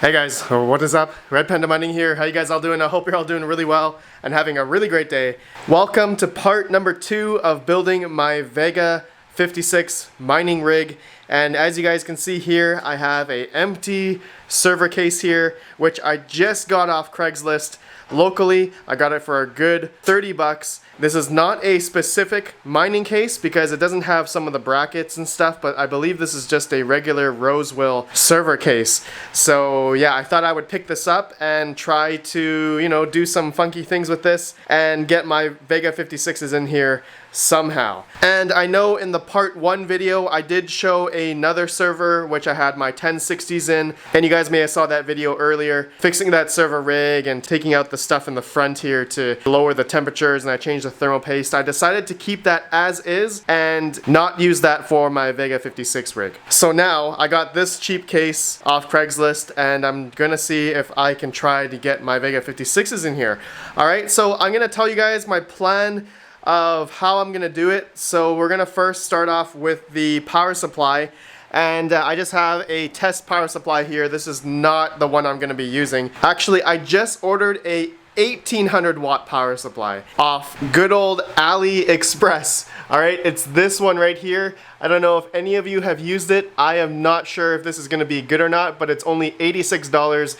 Hey guys, what is up? RedPandaMining here. How you guys all doing? I hope you're all doing really well and having a really great day. Welcome to part number 2 of building my VEGA 56 mining rig. And as you guys can see here, I have a empty server case here, which I just got off Craigslist. Locally, I got it for a good 30 bucks. This is not a specific mining case because it doesn't have some of the brackets and stuff, but I believe this is just a regular Roseville server case. So yeah, I thought I would pick this up and try to, do some funky things with this and get my VEGA 56s in here somehow. And I know in the part 1 video I did show another server which I had my 1060s in, and you guys may have saw that video earlier, fixing that server rig and taking out the stuff in the front here to lower the temperatures, and I changed the thermal paste. I decided to keep that as is and not use that for my VEGA 56 rig. So now I got this cheap case off Craigslist and I'm gonna see if I can try to get my VEGA 56s in here. Alright, so I'm gonna tell you guys my plan of how I'm gonna do it. So we're gonna first start off with the power supply, and I just have a test power supply here. This is not the one I'm gonna be using. Actually, I just ordered a 1800 watt power supply off good old AliExpress. Alright, it's this one right here. I don't know if any of you have used it. I am not sure if this is gonna be good or not, but it's only $86.58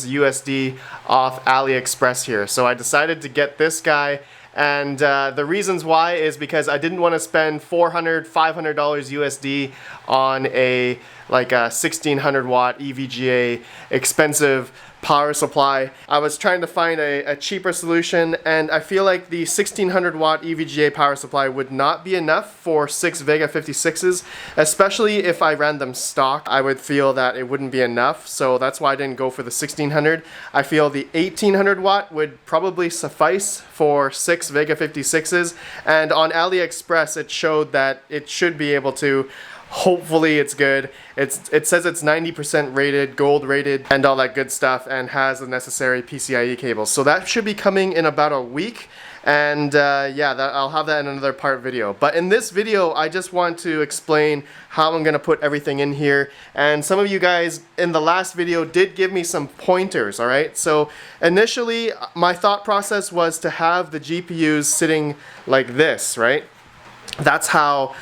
USD off AliExpress here. So I decided to get this guy. And the reasons why is because I didn't want to spend $400, $500 USD on a 1600 watt EVGA expensive power supply. I was trying to find a cheaper solution, and I feel like the 1600 watt EVGA power supply would not be enough for 6 VEGA 56s, especially if I ran them stock. I would feel that it wouldn't be enough, so that's why I didn't go for the 1600. I feel the 1800 watt would probably suffice for 6 VEGA 56s, and on AliExpress it showed that it should be able to. Hopefully it's good. It says it's 90% rated, gold rated, and all that good stuff, and has the necessary PCIe cables. So that should be coming in about a week, and yeah, I'll have that in another part video. But in this video, I just want to explain how I'm gonna put everything in here. And some of you guys in the last video did give me some pointers, all right? So initially, my thought process was to have the GPUs sitting like this, right? That's how.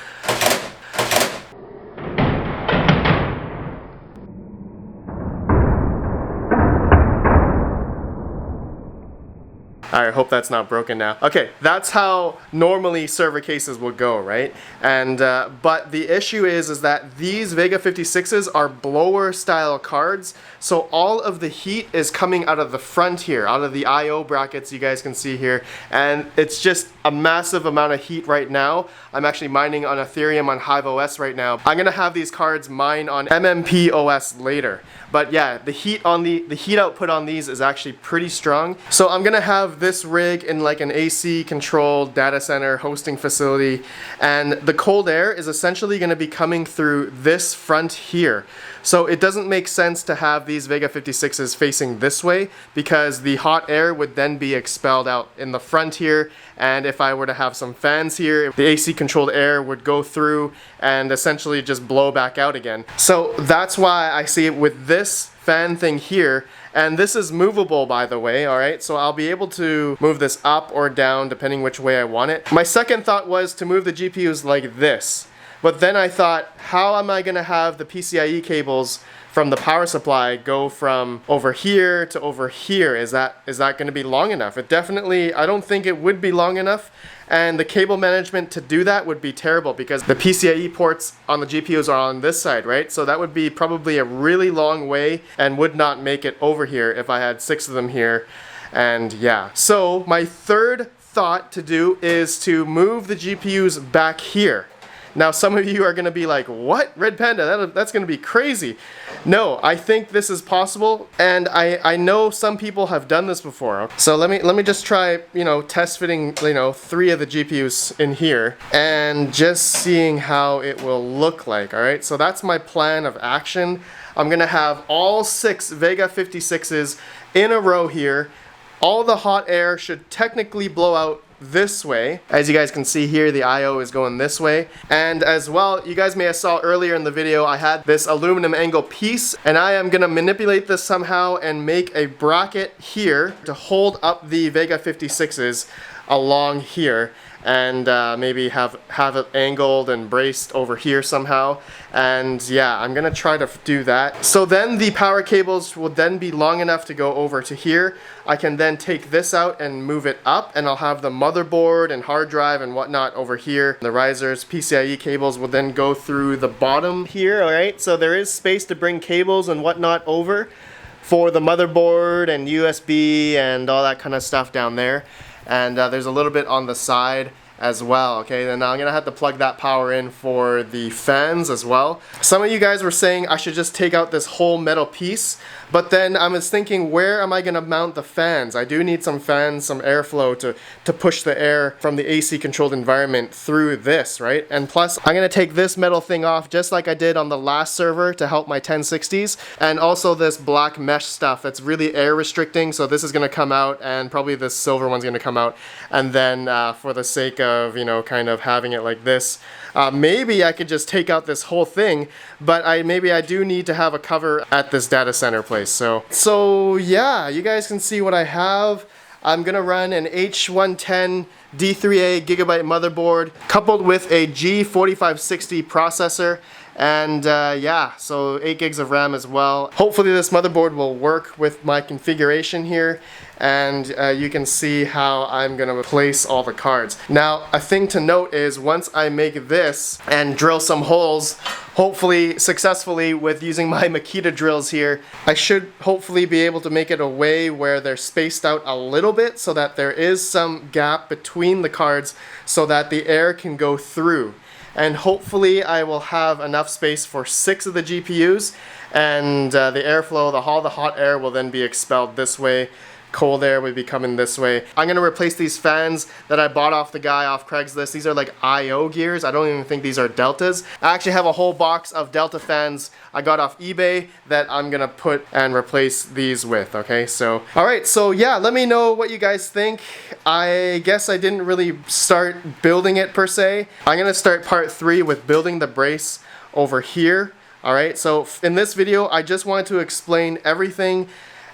I hope that's not broken now. Okay, that's how normally server cases would go, right? And but the issue is that these VEGA 56s are blower style cards, so all of the heat is coming out of the front here, out of the I/O brackets you guys can see here, and it's just a massive amount of heat right now. I'm actually mining on Ethereum on Hive OS right now. I'm gonna have these cards mine on MMP OS later. But yeah, the heat output on these is actually pretty strong. So I'm gonna have this rig in like an AC controlled data center hosting facility, and the cold air is essentially gonna be coming through this front here. So it doesn't make sense to have these VEGA 56s facing this way, because the hot air would then be expelled out in the front here, and if I were to have some fans here, the AC controlled air would go through and essentially just blow back out again. So that's why I see it with this fan thing here, and this is movable, by the way, alright? So I'll be able to move this up or down depending which way I want it. My second thought was to move the GPUs like this. But then I thought, how am I gonna have the PCIe cables from the power supply go from over here to over here? Is that gonna be long enough? I don't think it would be long enough, and the cable management to do that would be terrible because the PCIe ports on the GPUs are on this side, right? So that would be probably a really long way and would not make it over here if I had 6 of them here. And yeah, so my third thought to do is to move the GPUs back here. Now some of you are going to be like, what? Red Panda, that's going to be crazy. No, I think this is possible, and I know some people have done this before. So let me just try, test fitting, 3 of the GPUs in here and just seeing how it will look like, all right? So that's my plan of action. I'm going to have all 6 VEGA 56s in a row here. All the hot air should technically blow out this way. As you guys can see here, the I/O is going this way. And as well, you guys may have saw earlier in the video, I had this aluminum angle piece, and I am gonna manipulate this somehow and make a bracket here to hold up the VEGA 56s along here, and maybe have it angled and braced over here somehow. And yeah, I'm gonna try to do that. So then the power cables will then be long enough to go over to here. I can then take this out and move it up, and I'll have the motherboard and hard drive and whatnot over here. The risers, PCIe cables will then go through the bottom here, alright? So there is space to bring cables and whatnot over for the motherboard and USB and all that kind of stuff down there. And there's a little bit on the side as well, okay? Then I'm gonna have to plug that power in for the fans as well. Some of you guys were saying I should just take out this whole metal piece, but then I was thinking, where am I gonna mount the fans? I do need some fans, some airflow to push the air from the AC controlled environment through this, right? And plus, I'm gonna take this metal thing off just like I did on the last server to help my 1060s, and also this black mesh stuff that's really air restricting, so this is gonna come out, and probably this silver one's gonna come out. And then for the sake of, you know, kind of having it like this, maybe I could just take out this whole thing, but maybe I do need to have a cover at this data center place. So yeah, you guys can see what I have. I'm gonna run an H110 D3A gigabyte motherboard coupled with a G4560 processor, and yeah, so 8 gigs of RAM as well. Hopefully this motherboard will work with my configuration here, and you can see how I'm gonna place all the cards. Now, a thing to note is once I make this and drill some holes, hopefully successfully with using my Makita drills here, I should hopefully be able to make it a way where they're spaced out a little bit so that there is some gap between the cards so that the air can go through. And hopefully I will have enough space for 6 of the GPUs, and the airflow, all the hot air will then be expelled this way. Cold air would be coming this way. I'm gonna replace these fans that I bought off the guy off Craigslist. These are like I/O gears. I don't even think these are Deltas. I actually have a whole box of Delta fans I got off eBay that I'm gonna put and replace these with, okay? So, alright, so yeah, let me know what you guys think. I guess I didn't really start building it per se. I'm gonna start part 3 with building the brace over here. Alright, so in this video, I just wanted to explain everything,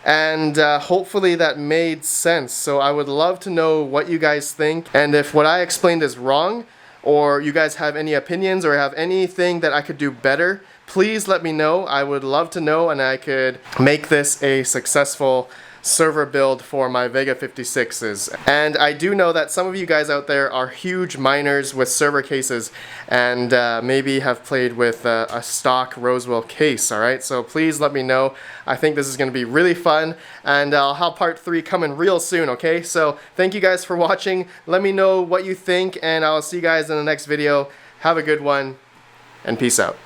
and hopefully that made sense. So I would love to know what you guys think, and if what I explained is wrong, or you guys have any opinions or have anything that I could do better, please let me know. I would love to know, and I could make this a successful server build for my VEGA 56s. And I do know that some of you guys out there are huge miners with server cases, and maybe have played with a stock Roswell case, alright? So please let me know. I think this is going to be really fun, and I'll have part 3 coming real soon, okay? So thank you guys for watching. Let me know what you think, and I'll see you guys in the next video. Have a good one, and peace out.